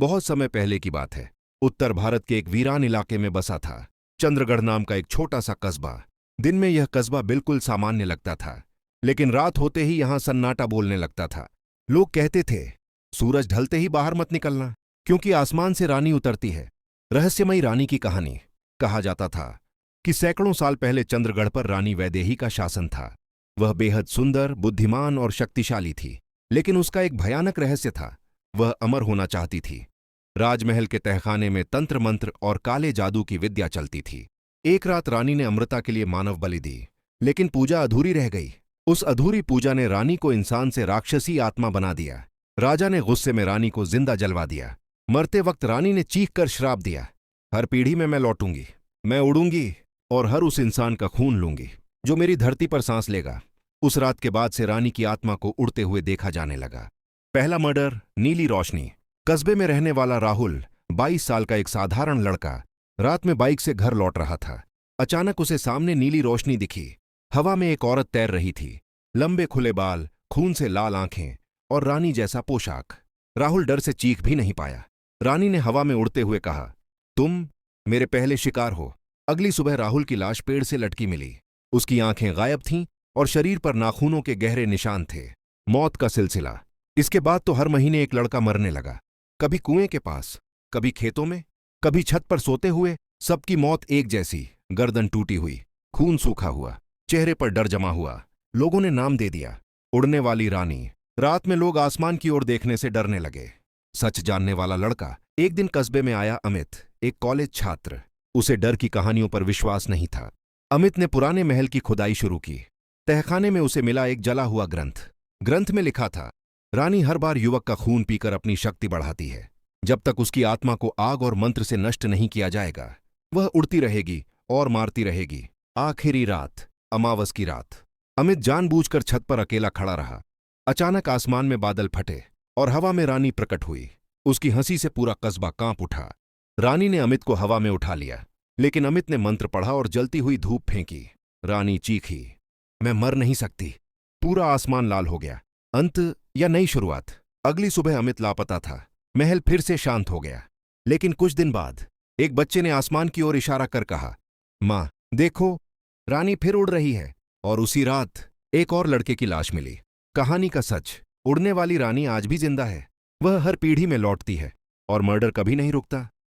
बहुत समय पहले की बात है। उत्तर भारत के एक वीरान इलाके में बसा था चंद्रगढ़ नाम का एक छोटा सा कस्बा। दिन में यह कस्बा बिल्कुल सामान्य लगता था, लेकिन रात होते ही यहां सन्नाटा बोलने लगता था। लोग कहते थे, सूरज ढलते ही बाहर मत निकलना, क्योंकि आसमान से रानी उतरती है। रहस्यमयी रानी की कहानी। कहा जाता था कि सैकड़ों साल पहले चंद्रगढ़ पर रानी वैदेही का शासन था। वह बेहद सुंदर, बुद्धिमान और शक्तिशाली थी, लेकिन उसका एक भयानक रहस्य था। वह अमर होना चाहती थी। राजमहल के तहखाने में तंत्र मंत्र और काले जादू की विद्या चलती थी। एक रात रानी ने अमृता के लिए मानव बलि दी, लेकिन पूजा अधूरी रह गई। उस अधूरी पूजा ने रानी को इंसान से राक्षसी आत्मा बना दिया। राजा ने गुस्से में रानी को जिंदा जलवा दिया। मरते वक्त रानी ने चीख कर श्राप दिया, हर पीढ़ी में मैं लौटूंगी, मैं उड़ूंगी और हर उस इंसान का खून लूंगी जो मेरी धरती पर सांस लेगा। उस रात के बाद से रानी की आत्मा को उड़ते हुए देखा जाने लगा। पहला मर्डर, नीली रोशनी। कस्बे में रहने वाला राहुल, 22 साल का एक साधारण लड़का, रात में बाइक से घर लौट रहा था। अचानक उसे सामने नीली रोशनी दिखी। हवा में एक औरत तैर रही थी, लंबे खुले बाल, खून से लाल आंखें और रानी जैसा पोशाक। राहुल डर से चीख भी नहीं पाया। रानी ने हवा में उड़ते हुए कहा, तुम मेरे पहले शिकार हो। अगली सुबह राहुल की लाश पेड़ से लटकी मिली। उसकी आंखें गायब थीं और शरीर पर नाखूनों के गहरे निशान थे। मौत का सिलसिला। इसके बाद तो हर महीने एक लड़का मरने लगा, कभी कुएं के पास, कभी खेतों में, कभी छत पर सोते हुए। सबकी मौत एक जैसी, गर्दन टूटी हुई, खून सूखा हुआ, चेहरे पर डर जमा हुआ। लोगों ने नाम दे दिया, उड़ने वाली रानी। रात में लोग आसमान की ओर देखने से डरने लगे। सच जानने वाला लड़का। एक दिन कस्बे में आया अमित, एक कॉलेज छात्र। उसे डर की कहानियों पर विश्वास नहीं था। अमित ने पुराने महल की खुदाई शुरू की। तहखाने में उसे मिला एक जला हुआ ग्रंथ। ग्रंथ में लिखा था, रानी हर बार युवक का खून पीकर अपनी शक्ति बढ़ाती है। जब तक उसकी आत्मा को आग और मंत्र से नष्ट नहीं किया जाएगा, वह उड़ती रहेगी और मारती रहेगी। आखिरी रात, अमावस की रात। अमित जानबूझकर छत पर अकेला खड़ा रहा। अचानक आसमान में बादल फटे और हवा में रानी प्रकट हुई। उसकी हंसी से पूरा कस्बा कांप उठा। रानी ने अमित को हवा में उठा लिया, लेकिन अमित ने मंत्र पढ़ा और जलती हुई धूप फेंकी। रानी चीखी, मैं मर नहीं सकती। पूरा आसमान लाल हो गया। अंत या नई शुरुआत। अगली सुबह अमित लापता था। महल फिर से शांत हो गया। लेकिन कुछ दिन बाद एक बच्चे ने आसमान की ओर इशारा कर कहा, मां देखो, रानी फिर उड़ रही है। और उसी रात एक और लड़के की लाश मिली। कहानी का सच, उड़ने वाली रानी आज भी जिंदा है। वह हर पीढ़ी में लौटती है और मर्डर कभी नहीं रुकता।